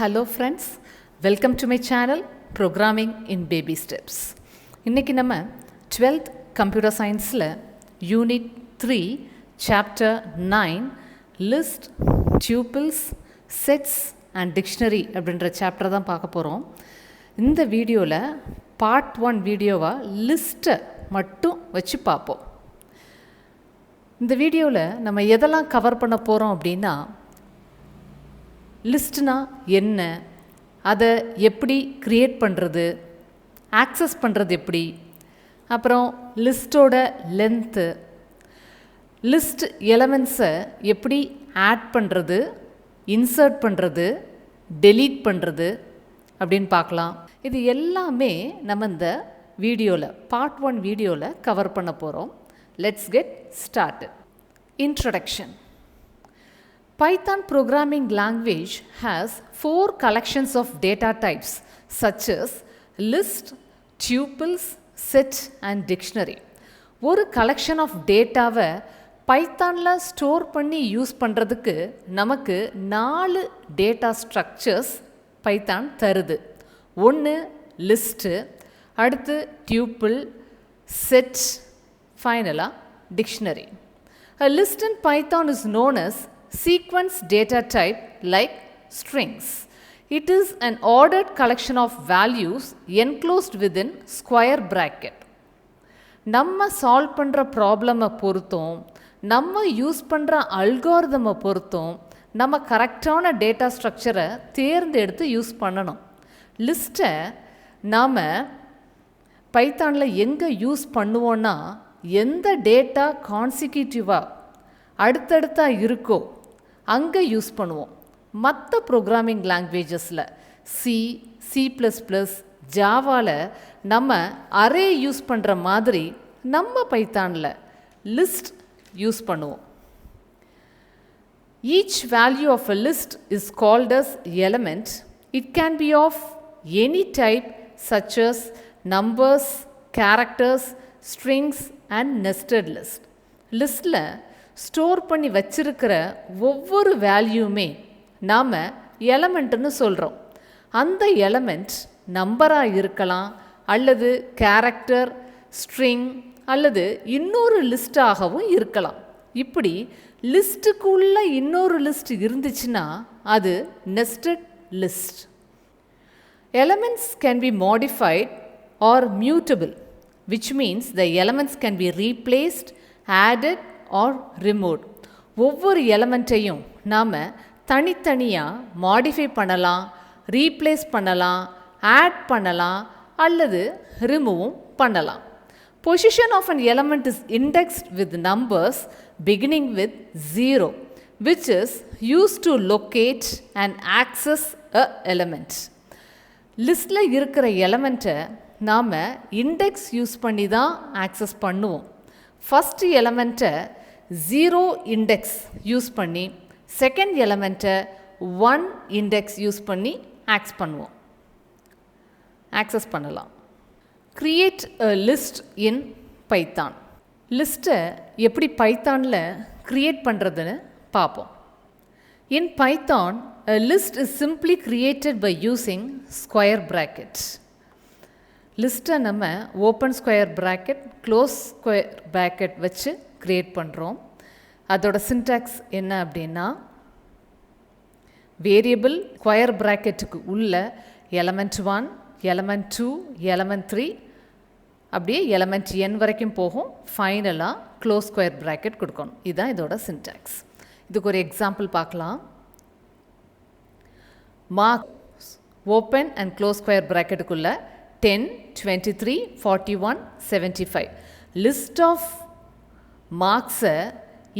Hello friends, welcome to my channel Programming in Baby Steps. இன்னைக்கு நம்ம 12th Computer Scienceல Unit-3 Chapter-9-Lists, Tuples, Sets and Dictionary அப்படின்ற chapter தான் பார்க்க போகிறோம். இந்த வீடியோவில் Part-1 வீடியோவை லிஸ்ட்டை மட்டும் வச்சு பார்ப்போம். இந்த வீடியோவில் நம்ம எதெல்லாம் கவர் பண்ண போகிறோம் அப்படின்னா, லிஸ்ட்னா என்ன, அதை எப்படி க்ரியேட் பண்ணுறது, ஆக்சஸ் பண்ணுறது எப்படி, அப்புறம் லிஸ்ட்டோட லென்த்து, லிஸ்ட் எலமெண்ட்ஸை எப்படி ஆட் பண்ணுறது, இன்சர்ட் பண்ணுறது, டெலீட் பண்ணுறது அப்படின்னு பார்க்கலாம். இது எல்லாமே நம்ம இந்த வீடியோவில் Part-1 வீடியோவில் கவர் பண்ண போகிறோம். Let's get started. Introduction. Python programming language has 4 collections of data types such as list, tuples, set and dictionary. ஒரு collection of dataவை பைத்தானில் ஸ்டோர் பண்ணி யூஸ் பண்ணுறதுக்கு நமக்கு 4 டேட்டா ஸ்ட்ரக்சர்ஸ் பைத்தான் தருது. ஒன்று லிஸ்ட்டு, அடுத்து டியூப்பிள், செட், ஃபைனலாக dictionary. A list in Python is known as sequence data type like strings. It is an ordered collection of values enclosed within square bracket. நம்ம solve பண்ணுற ப்ராப்ளமை பொறுத்தும், நம்ம use பண்ணுற அல்காரிதமை பொறுத்தும் நம்ம கரெக்டான டேட்டா ஸ்ட்ரக்சரை தேர்ந்தெடுத்து யூஸ் பண்ணணும். லிஸ்ட்டை நாம் பைத்தானில் எங்கே யூஸ் பண்ணுவோன்னா, எந்த டேட்டா கான்சிக்யூட்டிவாக அடுத்தடுத்தாக இருக்கோ அங்கே யூஸ் பண்ணுவோம். மற்ற ப்ரோக்ராமிங் லாங்குவேஜஸில் C++, ஜாவாவில் நம்ம அரே யூஸ் பண்ணுற மாதிரி நம்ம பைத்தானில் லிஸ்ட் யூஸ் பண்ணுவோம். Each value of a list is called as element. It can be of any type such as numbers, characters, strings and nested list. லிஸ்ட்டில் ஸ்டோர் பண்ணி வச்சிருக்கிற ஒவ்வொரு வேல்யூமே நாம் எலமெண்ட்டுன்னு சொல்கிறோம். அந்த எலமெண்ட் நம்பராக இருக்கலாம், அல்லது கேரக்டர், ஸ்ட்ரிங் அல்லது இன்னொரு லிஸ்ட்டாகவும் இருக்கலாம். இப்படி லிஸ்ட்டுக்குள்ளே இன்னொரு லிஸ்ட் இருந்துச்சுன்னா அது nested list. Elements can be modified or mutable, which means the elements can be replaced, added or removed. ஒவ்வொரு எலமெண்ட்டையும் நாம் தனித்தனியாக மாடிஃபை பண்ணலாம், ரீப்ளேஸ் பண்ணலாம், ஆட் பண்ணலாம் அல்லது ரிமூவும் பண்ணலாம். Position of an element is indexed with numbers beginning with 0, which is used to locate and access a element. லிஸ்ட்டில் இருக்கிற எலமெண்ட்டை நாம் இண்டெக்ஸ் யூஸ் பண்ணி தான் ஆக்சஸ் பண்ணுவோம். ஃபஸ்ட் எலமெண்ட்டை 0 இண்டெக்ஸ் யூஸ் பண்ணி, செகண்ட் எலமெண்ட்டை 1 இண்டெக்ஸ் யூஸ் பண்ணி ஆக்சஸ் பண்ணலாம். Create a list in Python. லிஸ்ட்டை எப்படி பைத்தானில் க்ரியேட் பண்ணுறதுன்னு பார்ப்போம். In Python, a list is simply created by using square brackets. லிஸ்ட்டை நம்ம open square bracket, close square bracket வச்சு க்ரியேட் பண்ணுறோம். அதோட சின்டாக்ஸ் என்ன அப்படின்னா, வேரியபிள் ஸ்கொயர் ப்ராக்கெட்டுக்கு உள்ள எலமெண்ட் 1, எலமெண்ட் 2, எலமெண்ட் 3 அப்படியே எலமெண்ட் n வரைக்கும் போகும். ஃபைனலாக க்ளோஸ் ஸ்கொயர் ப்ராக்கெட் கொடுக்கணும். இதுதான் இதோட சின்டாக்ஸ். இதுக்கு ஒரு எக்ஸாம்பிள் பார்க்கலாம். Marks open and close square ப்ராக்கெட்டுக்குள்ளே 10, 23, 41, 75 லிஸ்ட் ஆஃப் மார்க்ஸை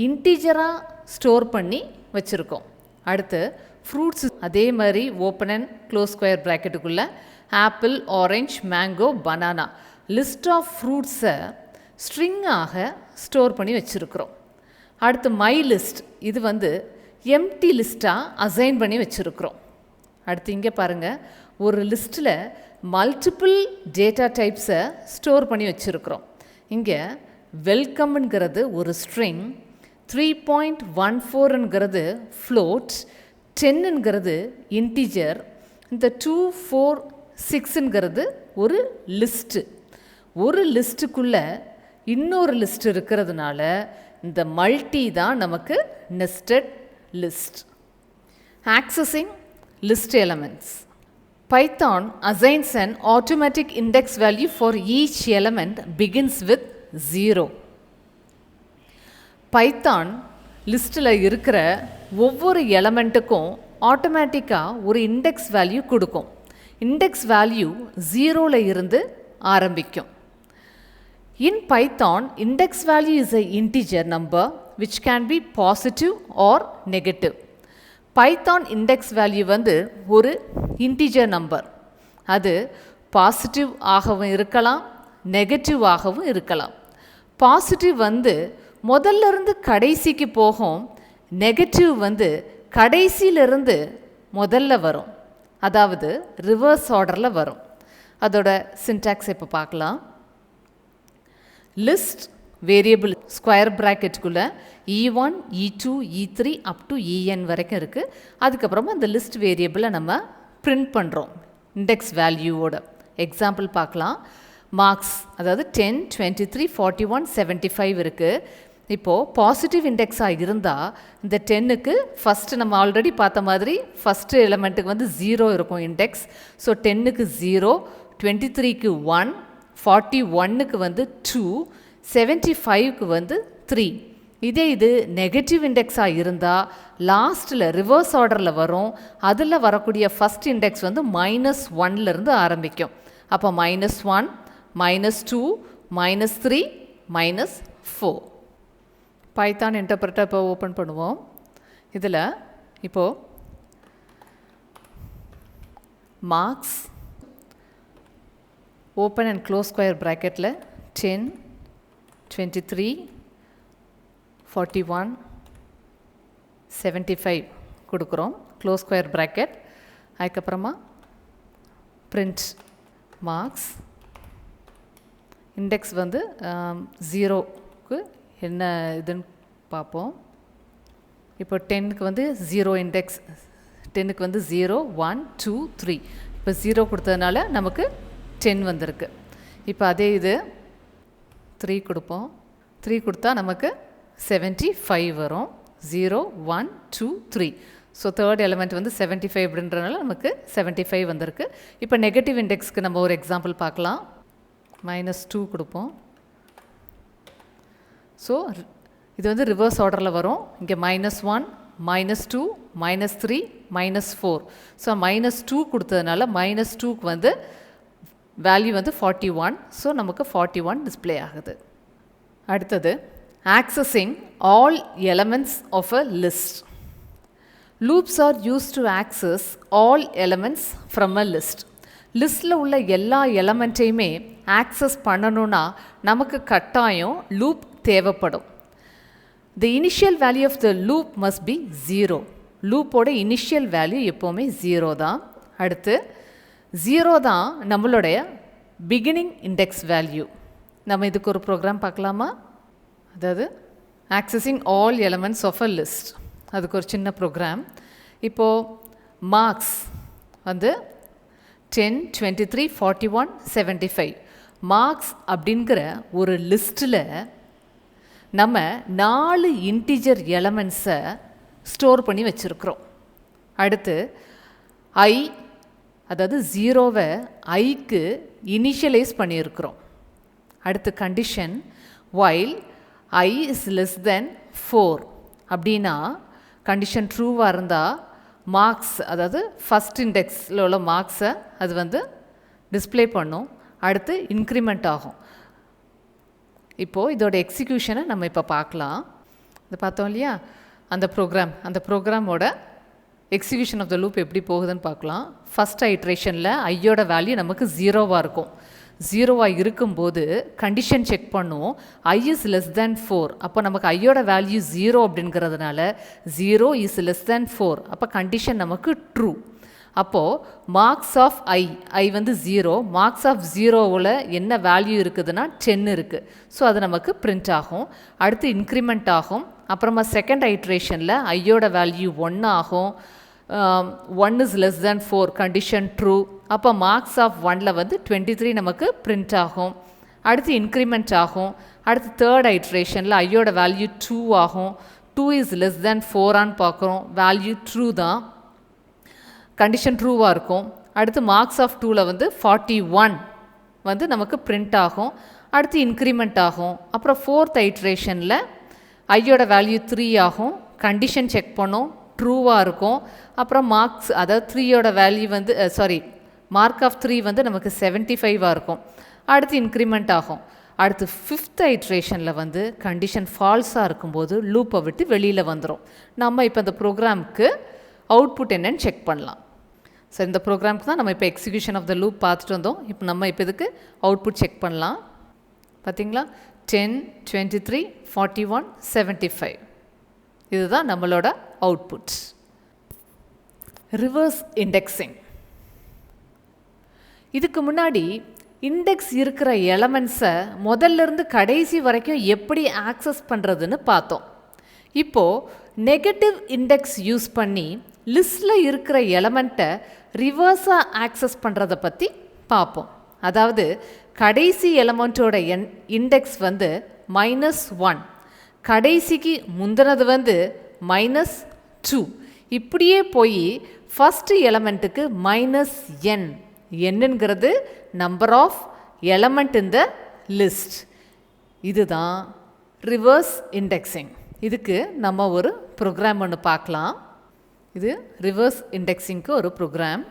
இன்டீஜராக ஸ்டோர் பண்ணி வச்சுருக்கோம். அடுத்து ஃப்ரூட்ஸ் அதே மாதிரி ஓப்பன் அண்ட் க்ளோஸ் ஸ்கொயர் ப்ராக்கெட்டுக்குள்ளே apple, orange, mango, banana list of ஃப்ரூட்ஸை ஸ்ட்ரிங்காக ஸ்டோர் பண்ணி வச்சுருக்கிறோம். அடுத்து மை லிஸ்ட், இது எம்டி லிஸ்ட்டாக அசைன் பண்ணி வச்சுருக்கிறோம். அடுத்து இங்கே பாருங்கள், ஒரு லிஸ்ட்டில் மல்டிபிள் டேட்டா டைப்ஸை ஸ்டோர் பண்ணி வச்சுருக்கிறோம். இங்கே வெல்கம்ங்கிறது ஒரு ஸ்ட்ரிங், 3.14ங்கிறது ஃப்ளோட், 10ங்கிறது இன்டிஜர், இந்த 2 4 6ங்கிறது ஒரு லிஸ்ட்டு. ஒரு லிஸ்ட்டுக்குள்ளே இன்னொரு லிஸ்ட் இருக்கிறதுனால இந்த மல்டி தான் நமக்கு nested list. Accessing list elements. Python assigns an automatic index value for each element begins with 0. Python லிஸ்ட்டில் இருக்கிற ஒவ்வொரு எலமெண்ட்டுக்கும் ஆட்டோமேட்டிக்காக ஒரு இண்டெக்ஸ் வேல்யூ கொடுக்கும். இண்டெக்ஸ் வேல்யூ 0ல் இருந்து ஆரம்பிக்கும். In Python, index value is an integer number which can be positive or negative. Python index value வந்து ஒரு integer number. அது பாசிட்டிவ் ஆகவும் இருக்கலாம், நெகட்டிவ் ஆகவும் இருக்கலாம். பாசிட்டிவ் வந்து முதல்ல இருந்து கடைசிக்கு போகும், நெகட்டிவ் வந்து கடைசியிலிருந்து முதல்ல வரும், அதாவது ரிவர்ஸ் ஆர்டரில் வரும். அதோட சின்டாக்ஸ் இப்போ பார்க்கலாம். லிஸ்ட் வேரியபிள் ஸ்கொயர் ப்ராக்கெட்டுக்குள்ளே E1 E2 E3 up to En வரைக்கும் இருக்குது. அதுக்கப்புறமா அந்த லிஸ்ட் வேரியபிளை நம்ம பிரிண்ட் பண்ணுறோம் இண்டெக்ஸ் வேல்யூவோட. எக்ஸாம்பிள் பார்க்கலாம். மார்க்ஸ் அதாவது 10 23 41 75 இருக்குது. இப்போது பாசிட்டிவ் இண்டெக்ஸாக இருந்தால் இந்த 10க்கு ஃபஸ்ட்டு நம்ம ஆல்ரெடி பார்த்த மாதிரி ஃபஸ்ட்டு எலமெண்ட்டுக்கு வந்து 0 இருக்கும் இண்டெக்ஸ். ஸோ 10க்கு 0, 23க்கு 1, 41க்கு வந்து 2, 75க்கு வந்து 3. இதே இது நெகட்டிவ் இண்டெக்ஸாக இருந்தால் லாஸ்ட்டில் ரிவர்ஸ் ஆர்டரில் வரும். அதில் வரக்கூடிய ஃபஸ்ட் இண்டெக்ஸ் வந்து -1லேருந்து ஆரம்பிக்கும். அப்போ -1, -2, -3, -4. பைத்தான் இன்டர்பிரட்டர் இப்போ ஓப்பன் பண்ணுவோம். இதில் இப்போது marks open and close square ப்ராக்கெட்டில் 10 23 41 75 கொடுக்குறோம், க்ளோஸ் ஸ்கொயர் ப்ராக்கெட். அதுக்கப்புறமா பிரிண்ட் மார்க்ஸ். இண்டெக்ஸ் வந்து 0க்கு என்ன இதுன்னு பார்ப்போம். இப்போ 10க்கு வந்து 0 இண்டெக்ஸ், 10க்கு வந்து 0 1 2 3. இப்போ 0 கொடுத்ததுனால நமக்கு 10 வந்திருக்கு. இப்போ அதே இது 3 கொடுப்போம். 3 கொடுத்தா நமக்கு 75 வரும். 0 1 2 3. ஸோ தேர்ட் எலிமெண்ட் வந்து 75 அப்படின்றனால நமக்கு 75 வந்திருக்கு. இப்போ நெகட்டிவ் இண்டெக்ஸ்க்கு நம்ம ஒரு எக்ஸாம்பிள் பார்க்கலாம். -2 கொடுப்போம். ஸோ இது வந்து ரிவர்ஸ் ஆர்டரில் வரும். இங்கே -1 -2 -3 -4. ஸோ -2 கொடுத்ததுனால -2க்கு வந்து வேல்யூ வந்து 41. ஸோ நமக்கு 41 டிஸ்பிளே ஆகுது. அடுத்தது accessing all elements of a list. Loops are used to access all elements from a list. லிஸ்ட்டில் உள்ள எல்லா எலமெண்ட்டையுமே ஆக்சஸ் பண்ணணுன்னா நமக்கு கட்டாயம் லூப் தேவைப்படும். The initial value of the loop must be 0. லூப்போட இனிஷியல் வேல்யூ எப்போவுமே 0 தான். அடுத்து 0 தான் நம்மளுடைய பிகினிங் இண்டெக்ஸ் வேல்யூ. நம்ம இதுக்கு ஒரு ப்ரோக்ராம் பார்க்கலாமா? அதாவது accessing all elements of a list, அதுக்கு ஒரு சின்ன ப்ரோக்ராம். இப்போது மார்க்ஸ் வந்து 10 23 41 75. மார்க்ஸ் அப்படிங்கிற ஒரு லிஸ்ட்டில் நம்ம 4 இன்டிஜர் எலமெண்ட்ஸை ஸ்டோர் பண்ணி வச்சுருக்குறோம். அடுத்து ஐ அதாவது 0வை ஐக்கு இனிஷியலைஸ் பண்ணியிருக்கிறோம். அடுத்து condition while I is less than 4 அப்படின்னா கண்டிஷன் ட்ரூவாக இருந்தால் மார்க்ஸ் அதாவது ஃபஸ்ட் இண்டெக்ஸில் உள்ள மார்க்ஸை அது வந்து டிஸ்பிளே பண்ணும். அடுத்து இன்க்ரிமெண்ட் ஆகும். இப்போது இதோட எக்ஸிக்யூஷனை நம்ம இப்போ பார்க்கலாம். இது பார்த்தோம் இல்லையா, அந்த ப்ரோக்ராமோட எக்ஸிக்யூஷன் ஆஃப் த லூப் எப்படி போகுதுன்னு பார்க்கலாம். ஃபஸ்ட் ஐட்ரேஷனில் ஐயோட வேல்யூ நமக்கு 0வாக இருக்கும். 0வாக இருக்கும்போது கண்டிஷன் செக் பண்ணுவோம். ஐ இஸ் லெஸ் தேன் 4. அப்போ நமக்கு ஐயோட வேல்யூ 0 அப்படிங்கிறதுனால 0 இஸ் லெஸ் தேன் 4. அப்போ கண்டிஷன் நமக்கு ட்ரூ. அப்போது மார்க்ஸ் ஆஃப் ஐ வந்து 0. மார்க்ஸ் ஆஃப் 0வில் என்ன வேல்யூ இருக்குதுன்னா 10 இருக்குது. ஸோ அது நமக்கு பிரிண்ட் ஆகும். அடுத்து இன்க்ரிமெண்ட் ஆகும். அப்புறமா செகண்ட் ஐட்ரேஷனில் ஐயோட வேல்யூ 1 ஆகும். 1 is less than 4 condition true. அப்போ marks of 1ல வந்து 23 நமக்கு print ஆகும். அடுத்து இன்க்ரிமெண்ட் ஆகும். அடுத்து தேர்ட் ஐட்ரேஷனில் ஐயோட வேல்யூ 2 ஆகும். 2 is less than 4ஆன்னு பார்க்குறோம். வேல்யூ ட்ரூ தான், கண்டிஷன் ட்ரூவாக இருக்கும். அடுத்து மார்க்ஸ் ஆஃப் 2ல் வந்து 41 வந்து நமக்கு பிரிண்ட் ஆகும். அடுத்து இன்க்ரிமெண்ட் ஆகும். அப்புறம் ஃபோர்த் ஐட்ரேஷனில் ஐயோட வேல்யூ 3 ஆகும். கண்டிஷன் செக் பண்ணோம், ட்ரூவாக இருக்கும். அப்புறம் மார்க்ஸ், அதாவது 3யோட வேல்யூ வந்து மார்க் ஆஃப் 3 வந்து நமக்கு 75ஆக இருக்கும். அடுத்து இன்க்ரிமெண்ட் ஆகும். அடுத்து ஃபிஃப்த் ஐட்ரேஷனில் வந்து கண்டிஷன் ஃபால்ஸாக இருக்கும்போது லூப்பை விட்டு வெளியில் வந்துடும். நம்ம இப்போ இந்த ப்ரோக்ராமுக்கு அவுட்புட் என்னன்னு செக் பண்ணலாம். ஸோ இந்த ப்ரோக்ராமுக்கு தான் நம்ம இப்போ எக்ஸிக்யூஷன் ஆஃப் த லூப் பார்த்துட்டு வந்தோம். இப்போ நம்ம இப்போ இதுக்கு அவுட்புட் செக் பண்ணலாம். பார்த்தீங்களா, 10, 23, 41, 75 இதுதான் நம்மளோட அவுட்புட். Reverse indexing. இதுக்கு முன்னாடி இண்டெக்ஸ் இருக்கிற எலமெண்ட்ஸை முதல்லேருந்து கடைசி வரைக்கும் எப்படி ஆக்சஸ் பண்ணுறதுன்னு பார்த்தோம். இப்போது நெகட்டிவ் இண்டெக்ஸ் யூஸ் பண்ணி லிஸ்ட்டில் இருக்கிற எலமெண்ட்டை ரிவர்ஸாக ஆக்சஸ் பண்ணுறதை பற்றி பார்ப்போம். அதாவது கடைசி எலமெண்ட்டோட இண்டெக்ஸ் வந்து -1, கடைசிக்கு முந்தினது வந்து -2, இப்படியே போய் ஃபஸ்ட்டு எலமெண்ட்டுக்கு -n. என்னங்கிறது number of element in the list. இதுதான் ரிவர்ஸ் இண்டெக்ஸிங். இதுக்கு நம்ம ஒரு ப்ரோக்ராம் ஒன்று பார்க்கலாம். இது ரிவர்ஸ் இண்டெக்ஸிங்க்கு ஒரு ப்ரோக்ராம்.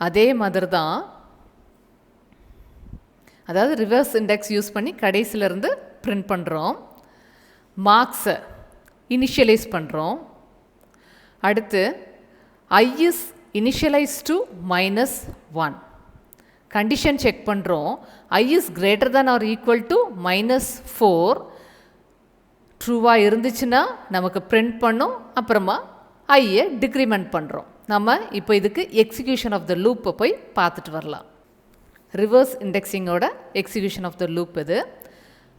அதே மாதிரி தான், அதாவது ரிவர்ஸ் இண்டெக்ஸ் யூஸ் பண்ணி கடைசியிலேருந்து பிரிண்ட் பண்ணுறோம். மார்க்ஸை இனிஷியலைஸ் பண்ணுறோம். அடுத்து I is initialized to -1. Condition check பண்ணுறோம். I is greater than or equal to -4 ட்ரூவாக இருந்துச்சுன்னா நமக்கு பிரிண்ட் பண்ணும். அப்புறமா ஐயை டிக்ரிமெண்ட் பண்ணுறோம். நம்ம இப்போ இதுக்கு எக்ஸிக்யூஷன் ஆஃப் த லூப்பை போய் பார்த்துட்டு வரலாம். ரிவர்ஸ் இண்டெக்ஸிங்கோட எக்ஸிக்யூஷன் ஆஃப் த லூப் இது.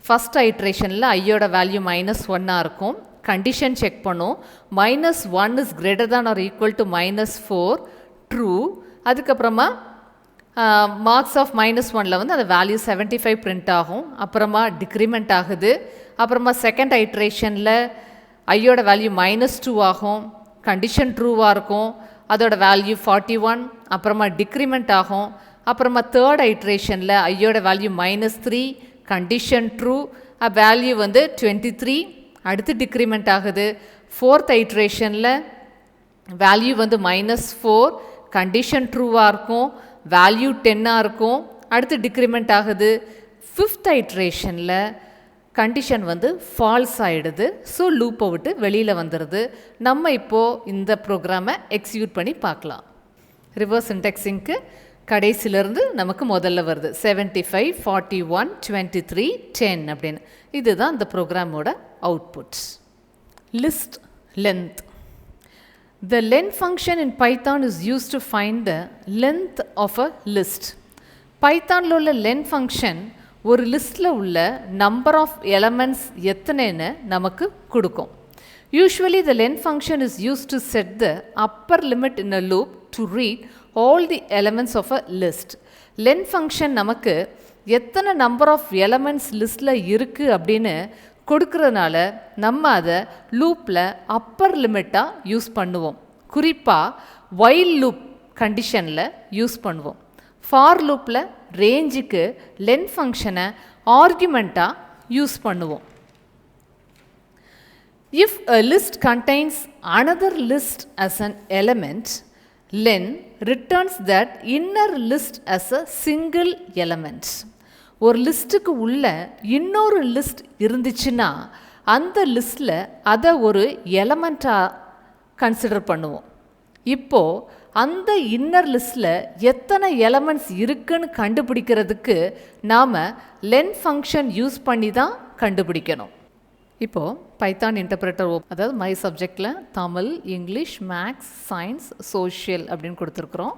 ஃபஸ்ட் ஐட்ரேஷனில் ஐயோட வேல்யூ -1ஆக இருக்கும். கண்டிஷன் செக் பண்ணும். -1 is greater than or equal to -4 true. அதுக்கப்புறமா மார்க்ஸ் ஆஃப் -1ல் வந்து அந்த வேல்யூ 75 பிரிண்ட் ஆகும். அப்புறமா டிக்ரிமெண்ட் ஆகுது. அப்புறமா செகண்ட் ஐட்ரேஷனில் ஐயோட வேல்யூ -2 ஆகும். கண்டிஷன் ட்ரூவாக இருக்கும். அதோட வேல்யூ 41. அப்புறமா டிக்ரிமெண்ட் ஆகும். அப்புறமா தேர்ட் ஐட்ரேஷனில் ஐயோட வேல்யூ -3, கண்டிஷன் ட்ரூ, வேல்யூ வந்து 23. அடுத்து டிக்ரிமெண்ட் ஆகுது. ஃபோர்த் ஐட்ரேஷனில் வேல்யூ வந்து -4, கண்டிஷன் ட்ரூவாக இருக்கும். வேல்யூ 10ஆக இருக்கும். அடுத்து டிக்ரிமெண்ட் ஆகுது. ஃபிஃப்த் ஐட்ரேஷனில் கண்டிஷன் வந்து ஃபால்ஸ் ஆகிடுது. ஸோ லூப்பை விட்டு வெளியில் வந்துடுது. நம்ம இப்போது இந்த ப்ரோக்ராமை எக்ஸிக்யூட் பண்ணி பார்க்கலாம். ரிவர்ஸ் இண்டெக்ஸிங்க்கு கடைசியிலேருந்து நமக்கு முதல்ல வருது 75, 41, 23, 10 அப்படின்னு. இதுதான் இந்த ப்ரோக்ராமோட output. List length. The len function in Python is used to find the length of a list. பைத்தானில் உள்ள len function ஒரு லிஸ்ட்டில் உள்ள நம்பர் ஆஃப் எலமெண்ட்ஸ் எத்தனைன்னு நமக்கு கொடுக்கும். Usually the len function is used to set the upper limit in a loop to read all the elements of a list. len function நமக்கு எத்தனை number of elements லிஸ்ட்டில் இருக்குது அப்படின்னு கொடுக்கறதுனால நம்ம அதை லூப்பில் அப்பர் லிமிட்டாக யூஸ் பண்ணுவோம். குறிப்பாக வைல் லூப் கண்டிஷனில் யூஸ் பண்ணுவோம். ஃபார் லூப்பில் ரேஞ்சுக்கு லென் ஃபங்க்ஷனை ஆர்குமெண்ட்டாக யூஸ் பண்ணுவோம். If a list contains another list as an element, len returns that inner list as a single element. ஒரு லிஸ்ட்டுக்கு உள்ள இன்னொரு லிஸ்ட் இருந்துச்சுன்னா அந்த லிஸ்ட்டில் அதை ஒரு எலமெண்ட்டாக கன்சிடர் பண்ணுவோம். இப்போது அந்த இன்னர் லிஸ்ட்டில் எத்தனை எலமெண்ட்ஸ் இருக்குன்னு கண்டுபிடிக்கிறதுக்கு நாம் லென் ஃபங்க்ஷன் யூஸ் பண்ணி தான் கண்டுபிடிக்கணும். இப்போது பைத்தான் இன்டர்பிரேட்டர் அதாவது மை சப்ஜெக்டில் Tamil, English, maths, science, social அப்படின்னு கொடுத்துருக்குறோம்.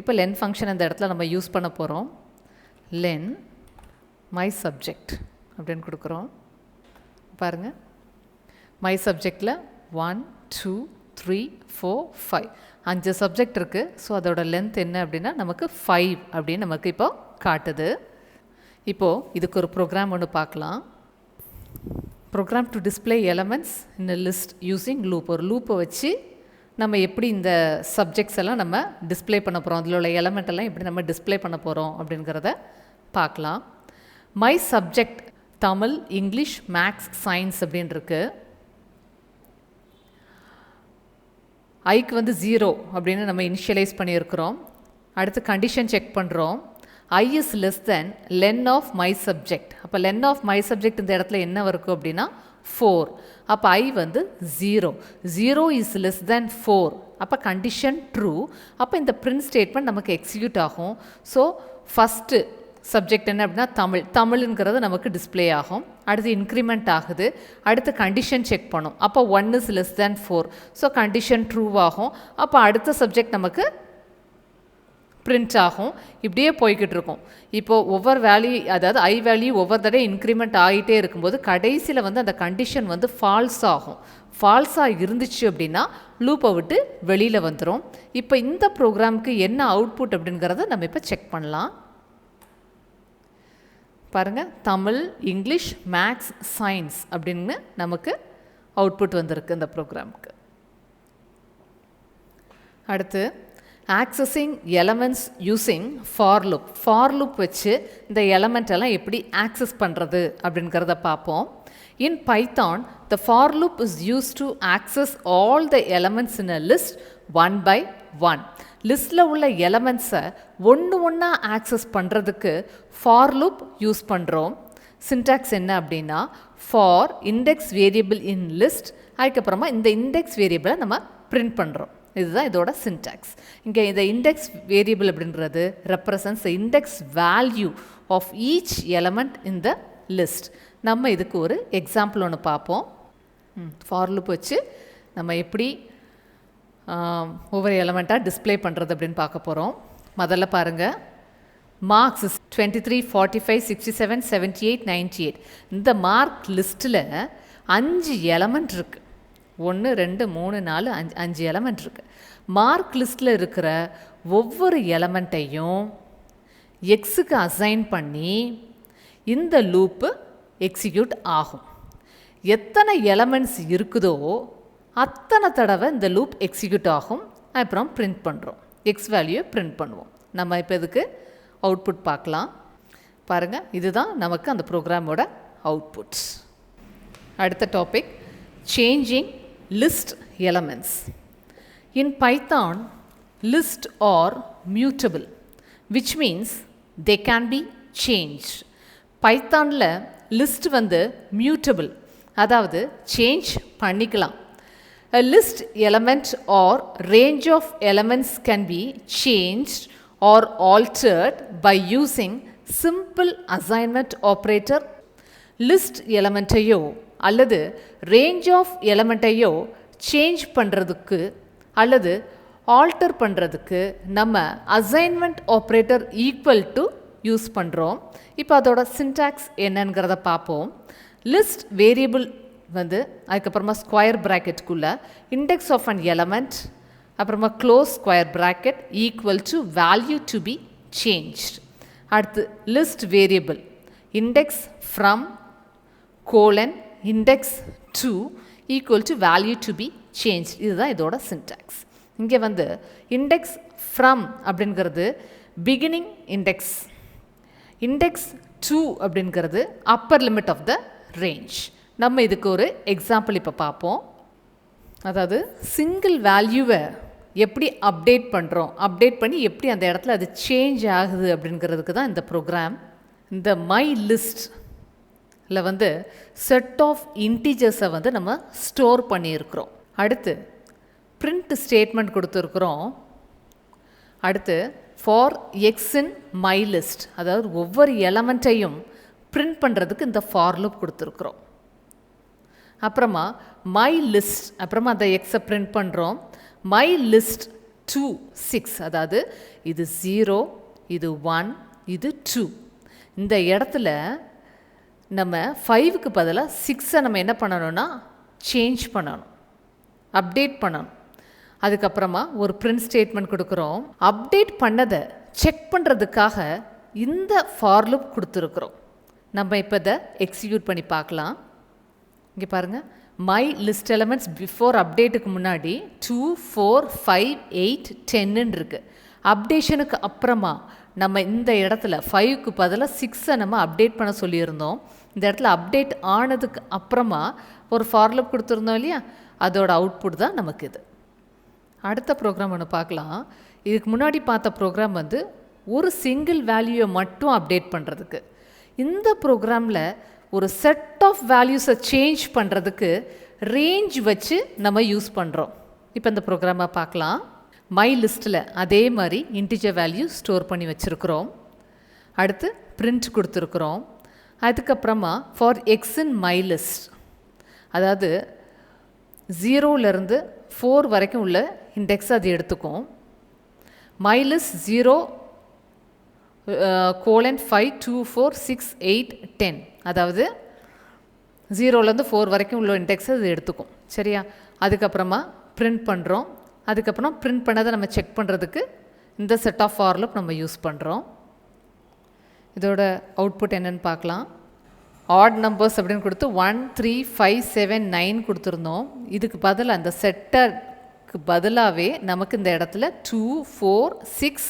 இப்போ லென் ஃபங்க்ஷன் இந்த இடத்துல நம்ம யூஸ் பண்ண போகிறோம். லென் மை சப்ஜெக்ட் அப்படின்னு கொடுக்குறோம். பாருங்கள், மை சப்ஜெக்டில் 1, 2, 3 4 5 5 சப்ஜெக்ட் இருக்குது. ஸோ அதோட லென்த் என்ன அப்படின்னா நமக்கு 5 அப்படின்னு நமக்கு இப்போ காட்டுது. இப்போது இதுக்கு ஒரு ப்ரோக்ராம் ஒன்று பார்க்கலாம். Program to display elements in a list using loop. ஒரு லூப்பை வச்சு நம்ம எப்படி இந்த சப்ஜெக்ட்ஸ் எல்லாம் நம்ம டிஸ்பிளே பண்ண போகிறோம், அதில் உள்ள எலமெண்ட் எல்லாம் எப்படி நம்ம டிஸ்பிளே பண்ண போகிறோம் அப்படிங்கிறத பார்க்கலாம். My subject Tamil, English, maths, science அப்படின்னு இருக்கு. ஐக்கு வந்து 0 அப்படின்னு நம்ம இனிஷியலைஸ் பண்ணியிருக்கிறோம். அடுத்து கண்டிஷன் செக் பண்ணுறோம். I is less than len of my subject. அப்போ len of my subject இந்த இடத்துல என்ன இருக்கும் அப்படின்னா 4. அப்போ I வந்து 0. 0 is less than 4. அப்போ கண்டிஷன் ட்ரூ. அப்போ இந்த print statement நமக்கு எக்ஸிக்யூட் ஆகும். ஸோ ஃபஸ்ட்டு சப்ஜெக்ட் என்ன அப்படின்னா தமிழ். தமிழ்ங்கிறது நமக்கு டிஸ்பிளே ஆகும். அடுத்து இன்க்ரிமெண்ட் ஆகுது. அடுத்து கண்டிஷன் செக் பண்ணும். அப்போ 1 is less than 4. So condition true ஆகும். அப்போ அடுத்த சப்ஜெக்ட் நமக்கு பிரிண்ட் ஆகும். இப்படியே போய்கிட்டு இருக்கும். இப்போது ஒவ்வொரு வேல்யூ, அதாவது ஐ வேல்யூ ஒவ்வொரு தடவை இன்க்ரிமெண்ட் ஆகிட்டே இருக்கும்போது கடைசியில் வந்து அந்த கண்டிஷன் வந்து ஃபால்ஸ் ஆகும். ஃபால்ஸாக இருந்துச்சு அப்படின்னா லூப்பை விட்டு வெளியில் வந்துடும். இப்போ இந்த ப்ரோக்ராமுக்கு என்ன அவுட்புட் அப்படிங்கிறத நம்ம இப்போ செக் பண்ணலாம். பாருங்கள், தமிழ், இங்கிலீஷ், மேக்ஸ், சயின்ஸ் அப்படின்னு நமக்கு அவுட்புட் வந்திருக்கு இந்த ப்ரோக்ராமுக்கு. அடுத்து accessing elements using for loop. For loop வச்சு இந்த எலமெண்ட் எல்லாம் எப்படி ஆக்சஸ் பண்ணுறது அப்படிங்கிறத பார்ப்போம். In python the for loop is use to access all the elements in a list one by one. லிஸ்ட்டில் உள்ள எலமெண்ட்ஸை ஒன்று ஒன்றா ஆக்சஸ் பண்ணுறதுக்கு ஃபார் லூப் யூஸ் பண்ணுறோம். சின்டாக்ஸ் என்ன அப்படின்னா for index variable in list, அதுக்கப்புறமா இந்த இண்டெக்ஸ் வேரியபிளை நம்ம பிரிண்ட் பண்ணுறோம். இதுதான் இதோட சின்டாக்ஸ். இங்கே இந்த இண்டெக்ஸ் வேரியபிள் அப்படின்றது represents the index value of each element in the list. நம்ம இதுக்கு ஒரு எக்ஸாம்பிள் ஒன்று பார்ப்போம். ஃபார் லூப் வச்சு நம்ம எப்படி ஒவ்வொரு எலமெண்ட்டாக டிஸ்பிளே பண்ணுறது அப்படின்னு பார்க்க போகிறோம். முதல்ல பாருங்கள், மார்க்ஸ் 23 45 67 78 98. இந்த மார்க் லிஸ்ட்டில் 5 எலமெண்ட் இருக்குது. 1 2 3 4 5 எலமெண்ட் இருக்குது. மார்க் லிஸ்ட்டில் இருக்கிற ஒவ்வொரு எலமெண்ட்டையும் எக்ஸுக்கு அசைன் பண்ணி இந்த லூப்பு எக்ஸிக்யூட் ஆகும். எத்தனை எலமெண்ட்ஸ் இருக்குதோ அத்தனை தடவை இந்த லூப் எக்ஸிக்யூட் ஆகும். அப்புறம் பிரிண்ட் பண்ணுறோம், எக்ஸ் வேல்யூவை பிரிண்ட் பண்ணுவோம். நம்ம இப்போ இதுக்கு அவுட்புட் பார்க்கலாம். பாருங்கள், இதுதான் நமக்கு அந்த ப்ரோக்ராமோட அவுட்புட்ஸ். அடுத்த topic, changing list elements. In Python, lists are mutable, which means they can be changed. பைத்தானில் லிஸ்ட் வந்து mutable, அதாவது சேஞ்ச் பண்ணிக்கலாம். A list element or range of elements can be changed or altered by using simple assignment operator. List எலமெண்ட்டையோ அல்லது range of எலமெண்ட்டையோ change பண்ணுறதுக்கு அல்லது alter பண்ணுறதுக்கு நம்ம assignment operator equal to use பண்ணுறோம். இப்போ அதோட சின்டாக்ஸ் என்னங்கிறத பார்ப்போம். லிஸ்ட் வேரியபிள் வந்து அதுக்கப்புறமா ஸ்கொயர் ப்ராக்கெட்டுக்குள்ளே இண்டெக்ஸ் ஆஃப் அன் எலமெண்ட், அப்புறமா close square bracket equal to value to be changed. அடுத்து list variable index from colon index to equal to value to be change. இதுதான் இதோட சின்டாக்ஸ். இங்கே வந்து இண்டெக்ஸ் ஃப்ரம் அப்படிங்கிறது பிகினிங் இண்டெக்ஸ், இண்டெக்ஸ் டு அப்படிங்கிறது upper limit of the range. நம்ம இதுக்கு ஒரு எக்ஸாம்பிள் இப்போ பார்ப்போம். அதாவது சிங்கிள் வேல்யூவை எப்படி அப்டேட் பண்ணுறோம், அப்டேட் பண்ணி எப்படி அந்த இடத்துல அது சேஞ்ச் ஆகுது அப்படிங்கிறதுக்கு தான் இந்த ப்ரோக்ராம். இந்த மை லிஸ்ட்டில் வந்து செட் ஆஃப் இன்டீஜர்ஸை வந்து நம்ம ஸ்டோர் பண்ணியிருக்கிறோம். அடுத்து பிரிண்ட் ஸ்டேட்மெண்ட் கொடுத்துருக்குறோம். அடுத்து for X in my list, அதாவது ஒவ்வொரு எலமெண்ட்டையும் பிரிண்ட் பண்ணுறதுக்கு இந்த ஃபார் லூப் கொடுத்துருக்குறோம். அப்புறமா மை லிஸ்ட், அப்புறமா அந்த எக்ஸை பிரிண்ட் பண்ணுறோம். மை லிஸ்ட் டு 6, அதாவது இது 0, இது 1, இது 2. இந்த இடத்துல நம்ம 5க்கு பதிலாக 6 நம்ம என்ன பண்ணணும்னா சேஞ்ச் பண்ணணும், அப்டேட் பண்ணணும். அதுக்கப்புறமா ஒரு பிரிண்ட் ஸ்டேட்மெண்ட் கொடுக்குறோம். அப்டேட் பண்ணதை செக் பண்ணுறதுக்காக இந்த ஃபார் லூப் கொடுத்துருக்குறோம். நம்ம இப்போ இதை எக்ஸிக்யூட் பண்ணி பார்க்கலாம். இங்கே பாருங்கள், மை லிஸ்ட் எலமெண்ட்ஸ் பிஃபோர் அப்டேட்டுக்கு முன்னாடி 2, 4, 5, 8, 10ன்னு இருக்குது. அப்டேஷனுக்கு அப்புறமா நம்ம இந்த இடத்துல 5க்கு பதிலாக 6 நம்ம அப்டேட் பண்ண சொல்லியிருந்தோம். இந்த இடத்துல அப்டேட் ஆனதுக்கு அப்புறமா ஒரு ஃபார் லூப் கொடுத்துருந்தோம் இல்லையா, அதோட அவுட்புட் தான் நமக்கு இது. அடுத்த ப்ரோக்ராம் ஒன்று பார்க்கலாம். இதுக்கு முன்னாடி பார்த்த ப்ரோக்ராம் ஒரு சிங்கிள் வேல்யூவை மட்டும் அப்டேட் பண்ணுறதுக்கு. இந்த ப்ரோக்ராமில் ஒரு செட் ஆஃப் வேல்யூஸை சேஞ்ச் பண்ணுறதுக்கு ரேஞ்ச் வச்சு நம்ம யூஸ் பண்ணுறோம். இப்போ இந்த ப்ரோக்ராமை பார்க்கலாம். மை லிஸ்ட்டில் அதே மாதிரி இன்டிஜர் வேல்யூ ஸ்டோர் பண்ணி வச்சுருக்குறோம். அடுத்து பிரிண்ட் கொடுத்துருக்குறோம். அதுக்கப்புறமா for X in my list, அதாவது 0லேருந்து 4 வரைக்கும் உள்ள இண்டெக்ஸ் அது எடுத்துக்கும். மை லிஸ்ட் 0, 5, 2, 4, 6, 8, 10, அதாவது 0லேருந்து 4 வரைக்கும் உள்ள இண்டெக்ஸ் அது எடுத்துக்கும். சரியா? அதுக்கப்புறமா பிரிண்ட் பண்ணுறோம். அதுக்கப்புறம் பிரிண்ட் பண்ணதை நம்ம செக் பண்ணுறதுக்கு இந்த செட் ஆஃப் ஃபார் லூப் நம்ம யூஸ் பண்ணுறோம். இதோட அவுட்புட் என்னென்னு பார்க்கலாம். ஆட் நம்பர்ஸ் அப்படின்னு கொடுத்து 1, 3, 5, 7, 9 கொடுத்துருந்தோம். இதுக்கு பதிலாக அந்த செட்டருக்கு பதிலாகவே நமக்கு இந்த இடத்துல 2, 4, 6,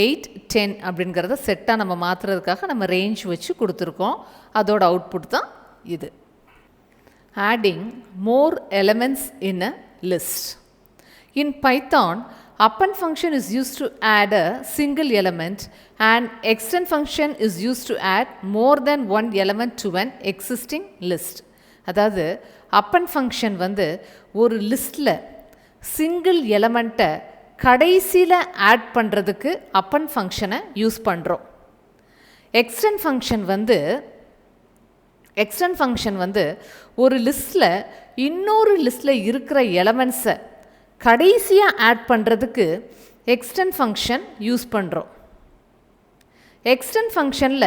8, 10 அப்படிங்கிறத செட்டாக நம்ம மாற்றுறதுக்காக நம்ம ரேஞ்ச் வச்சு கொடுத்துருக்கோம். அதோட அவுட்புட் தான் இது. Adding more elements in a list. In Python, append function is used to add a single element and extend function is used to add more than one element to an existing list. அதாவது append function ஒரு லிஸ்ட்டில் single எலமெண்ட்டை கடைசியில் add பண்ணுறதுக்கு append ஃபங்க்ஷனை use பண்ணுறோம். extend function ஒரு லிஸ்ட்டில் இன்னொரு லிஸ்ட்டில் இருக்கிற எலமெண்ட்ஸை கடைசியாக ஆட் பண்ணுறதுக்கு எக்ஸ்டெண்ட் ஃபங்க்ஷன் யூஸ் பண்ணுறோம். எக்ஸ்டெண்ட் ஃபங்க்ஷனில்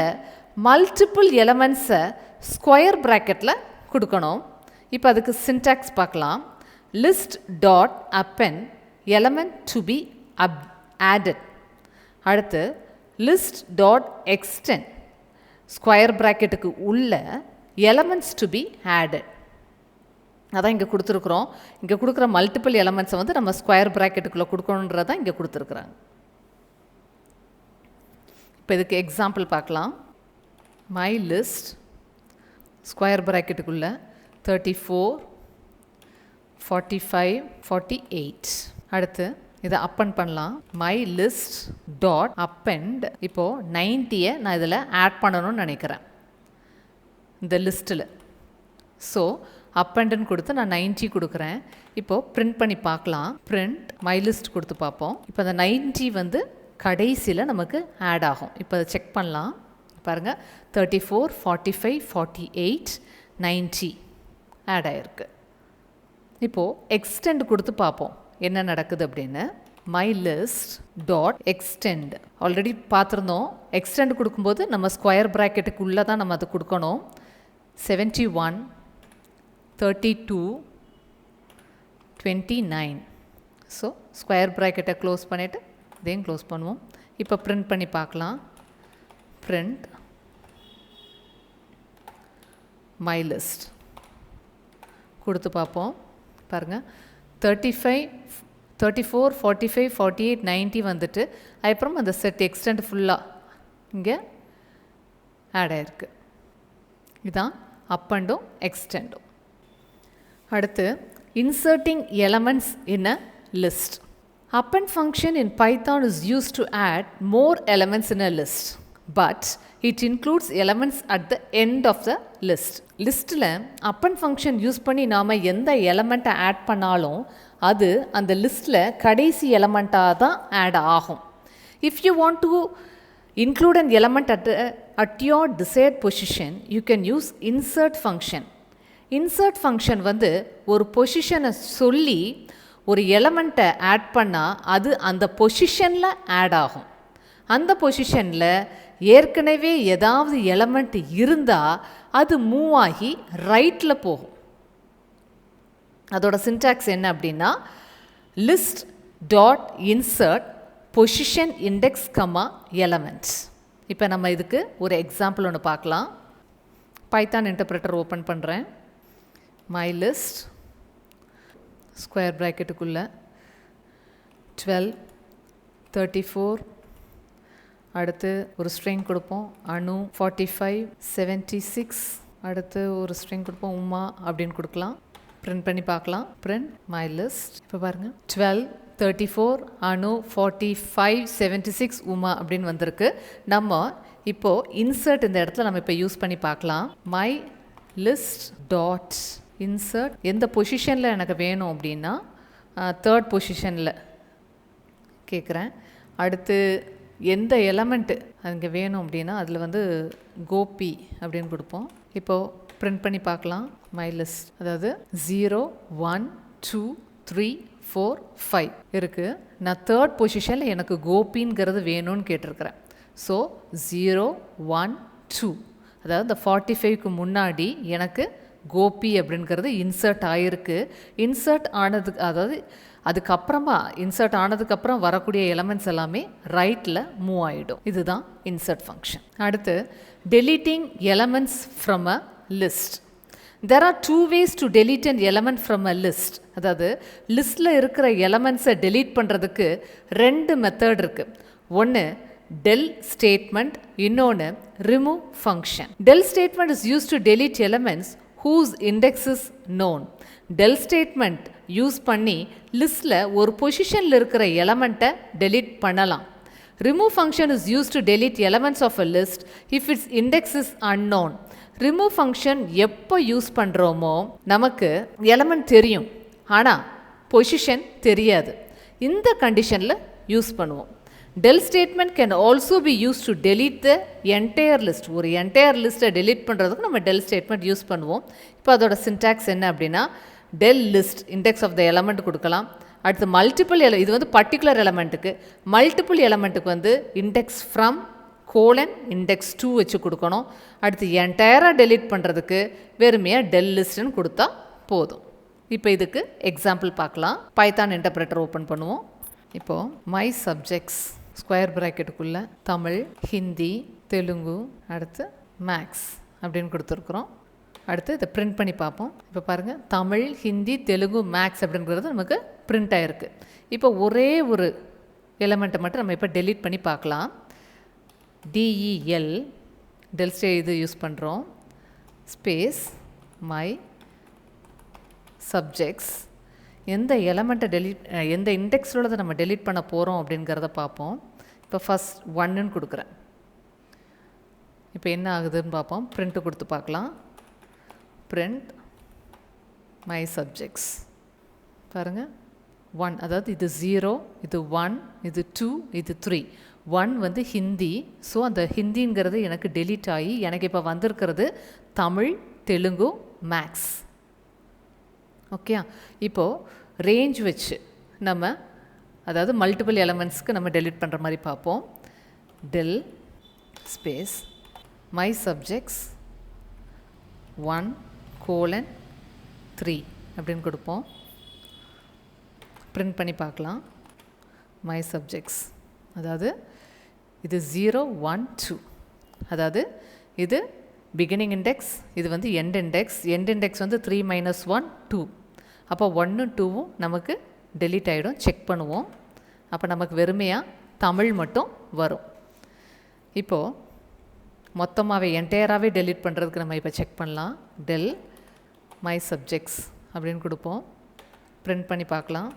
மல்டிபிள் எலமெண்ட்ஸை ஸ்கொயர் ப்ராக்கெட்டில் கொடுக்கணும். இப்போ அதுக்கு சின்டாக்ஸ் பார்க்கலாம். List dot append element to be added. அடுத்து லிஸ்ட் டாட் எக்ஸ்டெண்ட் ஸ்கொயர் ப்ராக்கெட்டுக்கு உள்ள எலமெண்ட்ஸ் டு பி ஆடட். அதான் இங்கே கொடுத்துருக்குறோம். இங்கே கொடுக்குற மல்டிபிள் எலமெண்ட்ஸை நம்ம ஸ்கொயர் ப்ராக்கெட்டுக்குள்ளே கொடுக்கணுன்றதான் இங்கே கொடுத்துருக்குறாங்க. இப்போ இதுக்கு எக்ஸாம்பிள் பார்க்கலாம். மை லிஸ்ட் ஸ்கொயர் ப்ராக்கெட்டுக்குள்ளே 34, 45, 48. அடுத்து இதை அப்பெண்ட் பண்ணலாம். My list dot append. இப்போது 90 நான் இதில் ஆட் பண்ணணும்னு நினைக்கிறேன் இந்த லிஸ்ட்டில். ஸோ அப்பெண்டுன்னு கொடுத்து நான் 90 கொடுக்குறேன். இப்போது பிரிண்ட் பண்ணி பார்க்கலாம். பிரிண்ட் மை லிஸ்ட் கொடுத்து பார்ப்போம். இப்போ அந்த 90 கடைசியில் நமக்கு ஆட் ஆகும். இப்போ அதை செக் பண்ணலாம். பாருங்கள், 34, 45, 48, 90 ஆட் ஆகிருக்கு. இப்போது எக்ஸ்டெண்ட் கொடுத்து பார்ப்போம் என்ன நடக்குது அப்படின்னு. My list dot extend already பார்த்துருந்தோம். எக்ஸ்டெண்ட் கொடுக்கும்போது நம்ம ஸ்கொயர் ப்ராக்கெட்டுக்குள்ளே தான் நம்ம அதை கொடுக்கணும். 71, 32, 29. ஸோ ஸ்கொயர் ப்ராக்கெட்டை க்ளோஸ் பண்ணிவிட்டு இதையும் க்ளோஸ் பண்ணுவோம். இப்போ பிரிண்ட் பண்ணி பார்க்கலாம். பிரிண்ட் மை லிஸ்ட் கொடுத்து பார்ப்போம். பாருங்கள், 35, 34, 45, 48, 90 வந்துட்டு அதுக்கப்புறம் அந்த செட் எக்ஸ்டெண்ட் ஃபுல்லாக இங்கே ஆட் ஆகிருக்கு. இதுதான் அப்பெண்டும் எக்ஸ்டெண்டும். அடுத்து inserting elements in a list. Append function in Python is used to add more elements in a list, but it includes elements at the end of the list. லிஸ்ட்டில் append function use பண்ணி நாம் எந்த எலமெண்ட்டை add பண்ணாலும் அது அந்த லிஸ்ட்டில் கடைசி எலமெண்ட்டாக தான் ஆட் ஆகும். If you want to include an element at your desired position, you can use insert function. Insert function ஒரு பொசிஷனை சொல்லி ஒரு எலமெண்ட்டை ஆட் பண்ணால் அது அந்த பொசிஷனில் ஆட் ஆகும். அந்த பொசிஷனில் ஏற்கனவே ஏதாவது எலமெண்ட் இருந்தால் அது மூவ் ஆகி ரைட்டில் போகும். அதோட சின்டாக்ஸ் என்ன அப்படின்னா, list dot insert position index comma element. இப்போ நம்ம இதுக்கு ஒரு எக்ஸாம்பிள் ஒன்று பார்க்கலாம். பைத்தான் இன்டர்பிரட்டர் ஓப்பன் பண்ணுறேன். மை லிஸ்ட் ஸ்கொயர் ப்ராக்கெட்டுக்குள்ளே 12 34 அடுத்து ஒரு ஸ்ட்ரிங் கொடுப்போம் அணு 45 76 அடுத்து ஒரு ஸ்ட்ரிங் கொடுப்போம் உமா அப்படின்னு கொடுக்கலாம். பிரிண்ட் பண்ணி பார்க்கலாம். Print my list. இப்போ பாருங்கள் 12 34 அணு 45 76 உமா அப்படின்னு வந்திருக்கு. நம்ம இப்போது இன்சர்ட் இந்த இடத்துல நம்ம இப்போ யூஸ் பண்ணி பார்க்கலாம். மை லிஸ்ட் டாட் இன்சர்ட் எந்த பொசிஷனில் எனக்கு வேணும் அப்படின்னா தேர்ட் பொசிஷனில் கேட்குறேன். அடுத்து எந்த எலமெண்ட்டு அங்கே வேணும் அப்படின்னா அதில் வந்து கோபி அப்படின்னு கொடுப்போம். இப்போது பிரிண்ட் பண்ணி பார்க்கலாம். மை லிஸ்ட் அதாவது 0 1 2 3 4 5 இருக்குது. நான் தேர்ட் பொசிஷனில் எனக்கு கோபிங்கிறது வேணும்னு கேட்டிருக்கிறேன். ஸோ 0 1 2 அதாவது இந்த 45க்கு முன்னாடி எனக்கு கோபி அப்படிங்கிறது இன்சர்ட் ஆகிருக்கு. இன்சர்ட் ஆனதுக்கு அதாவது அதுக்கப்புறமா இன்சர்ட் ஆனதுக்கப்புறம் வரக்கூடிய எலமெண்ட்ஸ் எல்லாமே ரைட்டில் மூவ் ஆகிடும். இதுதான் இன்சர்ட் ஃபங்க்ஷன். அடுத்து deleting elements from a list. There are two ways to delete an element from a list. அதாவது லிஸ்ட்டில் இருக்கிற எலமெண்ட்ஸை delete பண்ணுறதுக்கு ரெண்டு மெத்தட் இருக்குது. ஒன்று del statement, இன்னொன்று remove function. Del statement is used to delete elements whose index is known. del statement use பண்ணி லிஸ்ட்டில் ஒரு பொசிஷனில் இருக்கிற எலமெண்ட்டை delete பண்ணலாம். remove function is used to delete elements of a list if its index is unknown. remove function எப்போ use பண்ணுறோமோ நமக்கு element தெரியும், ஆனால் பொசிஷன் தெரியாது. இந்த கண்டிஷனில் யூஸ் பண்ணுவோம். del statement can also be used to delete the entire list. ஒரு என்டையர் லிஸ்ட்டை delete பண்ணுறதுக்கு நம்ம del statement யூஸ் பண்ணுவோம். இப்போ அதோட சின்டாக்ஸ் என்ன அப்படின்னா del list index of the element கொடுக்கலாம். அடுத்து மல்டிபிள் இது வந்து பர்டிகுலர் எலமெண்ட்டுக்கு, மல்டிபிள் எலமெண்ட்டுக்கு வந்து இண்டெக்ஸ் ஃப்ரம் கோலன் இண்டெக்ஸ் 2 வச்சு கொடுக்கணும். அடுத்து என்டையராக டெலீட் பண்ணுறதுக்கு வெறுமையாக del listன்னு கொடுத்தா போதும். இப்போ இதுக்கு எக்ஸாம்பிள் பார்க்கலாம். பைத்தான் இன்டர்பிரட்டர் ஓப்பன் பண்ணுவோம். இப்போது மை சப்ஜெக்ட்ஸ் ஸ்கொயர் ப்ராக்கெட்டுக்குள்ளே தமிழ் ஹிந்தி தெலுங்கு அடுத்து மேக்ஸ் அப்படின்னு கொடுத்துருக்குறோம். அடுத்து இதை பிரிண்ட் பண்ணி பார்ப்போம். இப்போ பாருங்கள் தமிழ் ஹிந்தி தெலுங்கு மேக்ஸ் அப்படிங்கிறது நமக்கு பிரிண்ட் ஆகிருக்கு. இப்போ ஒரே ஒரு எலமெண்ட்டை மட்டும் நம்ம இப்போ delete பண்ணி பார்க்கலாம். del டெல்ஸ்டே இது யூஸ் பண்ணுறோம். ஸ்பேஸ் மை சப்ஜெக்ட்ஸ் எந்த எலமெண்ட்டை எந்த இண்டெக்ஸோட நம்ம delete பண்ண போகிறோம் அப்படிங்கிறத பார்ப்போம். இப்போ ஃபஸ்ட் 1ன்னு கொடுக்குறேன். இப்போ என்ன ஆகுதுன்னு பார்ப்போம். பிரிண்ட்டு கொடுத்து பார்க்கலாம். பிரிண்ட் மை சப்ஜெக்ட்ஸ் பாருங்கள் 1 அதாவது இது 0 இது 1 இது 2 இது 3. 1 வந்து ஹிந்தி. ஸோ அந்த ஹிந்திங்கிறது எனக்கு delete ஆகி எனக்கு இப்போ வந்திருக்கிறது தமிழ் தெலுங்கு மேக்ஸ். ஓகே, இப்போது ரேஞ்ச் வச்சு நம்ம அதாவது மல்டிபிள் எலமெண்ட்ஸ்க்கு நம்ம delete பண்ணுற மாதிரி பார்ப்போம். del ஸ்பேஸ் மை சப்ஜெக்ட்ஸ் 1:3 அப்படின்னு கொடுப்போம். பிரிண்ட் பண்ணி பார்க்கலாம். மை சப்ஜெக்ட்ஸ் அதாவது இது 0 1 2 அதாவது இது பிகினிங் இண்டெக்ஸ், இது வந்து எண்ட் இண்டெக்ஸ். எண்ட் இண்டெக்ஸ் வந்து 3 - 1 2. அப்போ 1 2வும் நமக்கு delete ஆகிடும். செக் பண்ணுவோம். அப்போ நமக்கு வெறுமையாக தமிழ் மட்டும் வரும். இப்போது மொத்தமாகவே என்டையராகவே delete பண்ணுறதுக்கு நம்ம இப்போ செக் பண்ணலாம். del மை சப்ஜெக்ட்ஸ் அப்படின்னு கொடுப்போம். பிரிண்ட் பண்ணி பார்க்கலாம்.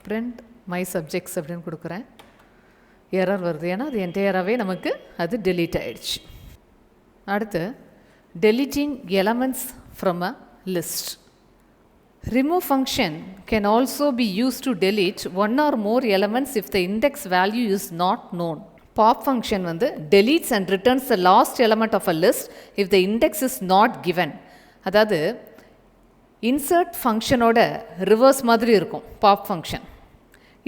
பிரிண்ட் மை சப்ஜெக்ட்ஸ் அப்படின்னு கொடுக்குறேன். எரர் வருது, ஏன்னா அது என்டையராகவே நமக்கு அது delete ஆகிடுச்சு. அடுத்து deleting elements from a list. remove function can also be used to delete one or more elements if the index value is not known. pop function வந்து deletes and returns the last element of a list if the index is not given. அதாவது insert ஃபங்க்ஷனோட reverse மாதிரி இருக்கும் pop function.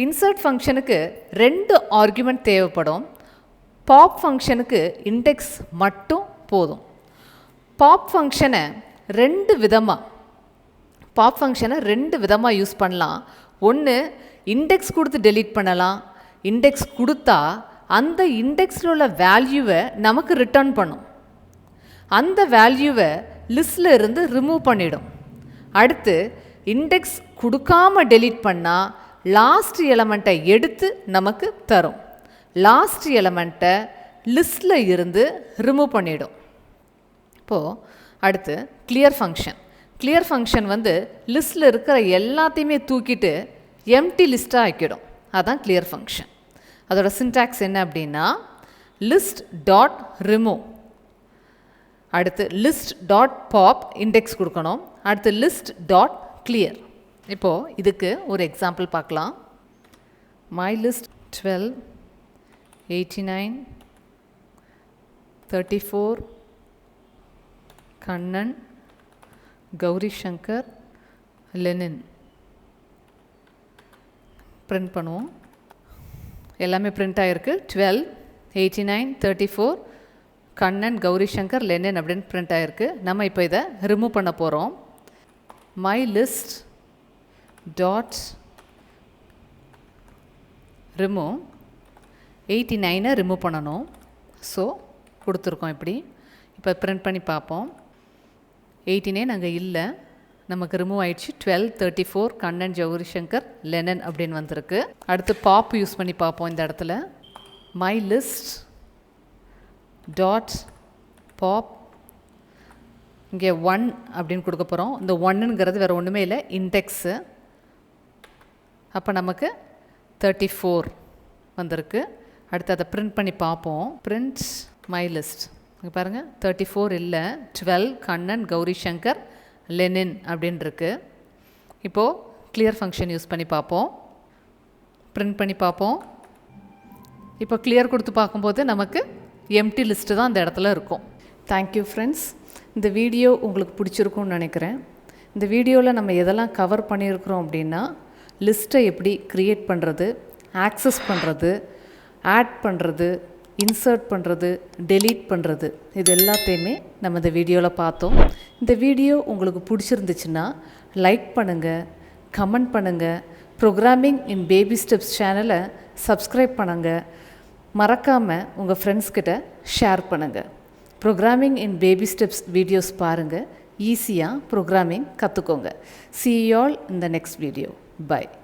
insert ஃபங்க்ஷனுக்கு 2 argument தேவைப்படும். pop ஃபங்க்ஷனுக்கு index மட்டும் போதும். pop ஃபங்க்ஷனை ரெண்டு விதமாக யூஸ் பண்ணலாம். ஒன்று இண்டெக்ஸ் கொடுத்து டெலீட் பண்ணலாம். இண்டெக்ஸ் கொடுத்தா அந்த இண்டெக்ஸில் உள்ள வேல்யூவை நமக்கு ரிட்டர்ன் பண்ணும். அந்த வேல்யூவை லிஸ்டில் இருந்து ரிமூவ் பண்ணிடும். அடுத்து இண்டெக்ஸ் கொடுக்காமல் டெலீட் பண்ணால் லாஸ்ட் எலமெண்ட்டை எடுத்து நமக்கு தரும். லாஸ்ட் எலமெண்ட்டை லிஸ்டில் இருந்து ரிமூவ் பண்ணிடும். இப்போது அடுத்து கிளியர் ஃபங்க்ஷன். கிளியர் ஃபங்க்ஷன் லிஸ்டில் இருக்கிற எல்லாத்தையுமே தூக்கிட்டு எம்டி லிஸ்ட்டாக ஆக்கிடும். அதுதான் கிளியர் ஃபங்க்ஷன். அதோட சின்டாக்ஸ் என்ன அப்படின்னா லிஸ்ட் டாட் ரிமூவ், அடுத்து லிஸ்ட் டாட் பாப் இண்டெக்ஸ் கொடுக்கணும், அடுத்து லிஸ்ட் டாட் கிளியர். இப்போது இதுக்கு ஒரு எக்ஸாம்பிள் பார்க்கலாம். My list 12, 89, 34, Kannan, Gowri Shankar, Lenin. Print பண்ணுவோம். எல்லாமே பிரிண்ட் ஆகிருக்கு. 12, 89, 34, கண்ணன், கௌரி சங்கர், லெனின் அப்படின்னு பிரிண்ட் ஆகிருக்கு. நம்ம இப்போ இதை ரிமூவ் பண்ண போகிறோம். My list dot remove 89 remove பண்ணணும். ஸோ கொடுத்துருக்கோம் இப்படி. இப்போ பிரிண்ட் பண்ணி பார்ப்போம். 89 அங்கே இல்லை, நமக்கு ரிமூவ் ஆயிடுச்சு. 12, 34, கண்ணன், கௌரி சங்கர், லெனின் அப்படின்னு வந்திருக்கு. அடுத்து பாப் யூஸ் பண்ணி பார்ப்போம். இந்த இடத்துல மை லிஸ்ட் டாட் பாப், இங்கே 1 அப்படின்னு கொடுக்க போகிறோம். இந்த 1ங்கிறது வேறு ஒன்றுமே இல்லை, இண்டெக்ஸு. அப்போ நமக்கு 34 வந்திருக்கு. அடுத்து அதை பிரிண்ட் பண்ணி பார்ப்போம். Print my list. இங்கே பாருங்கள், 34 இல்லை, 12 கண்ணன், கௌரி சங்கர், லெனின் அப்படின்னு இருக்கு. இப்போது கிளியர் ஃபங்க்ஷன் யூஸ் பண்ணி பார்ப்போம். பிரிண்ட் பண்ணி பார்ப்போம். இப்போ கிளியர் கொடுத்து பார்க்கும்போது நமக்கு எம்டி லிஸ்ட்டு தான் அந்த இடத்துல இருக்கும். Thank you friends. இந்த வீடியோ உங்களுக்கு பிடிச்சிருக்கும்னு நினைக்கிறேன். இந்த வீடியோவில் நம்ம எதெல்லாம் கவர் பண்ணியிருக்கிறோம் அப்படின்னா லிஸ்ட்டை எப்படி க்ரியேட் பண்ணுறது, ஆக்சஸ் பண்ணுறது, ஆட் பண்ணுறது, இன்சர்ட் பண்ணுறது, டெலீட் பண்ணுறது, இது எல்லாத்தையுமே நம்ம இந்த வீடியோவில் பார்த்தோம். இந்த வீடியோ உங்களுக்கு பிடிச்சிருந்துச்சுன்னா லைக் பண்ணுங்கள், கமெண்ட் பண்ணுங்கள், ப்ரோக்ராமிங் இன் பேபி ஸ்டெப்ஸ் சேனலை சப்ஸ்கிரைப் பண்ணுங்கள். மறக்காமல் உங்கள் ஃப்ரெண்ட்ஸ்கிட்ட ஷேர் பண்ணுங்கள். ப்ரோக்ராமிங் இன் பேபி ஸ்டெப்ஸ் வீடியோஸ் பாருங்கள். ஈஸியாக ப்ரோக்ராமிங் கற்றுக்கோங்க. See you all in the next video. Bye.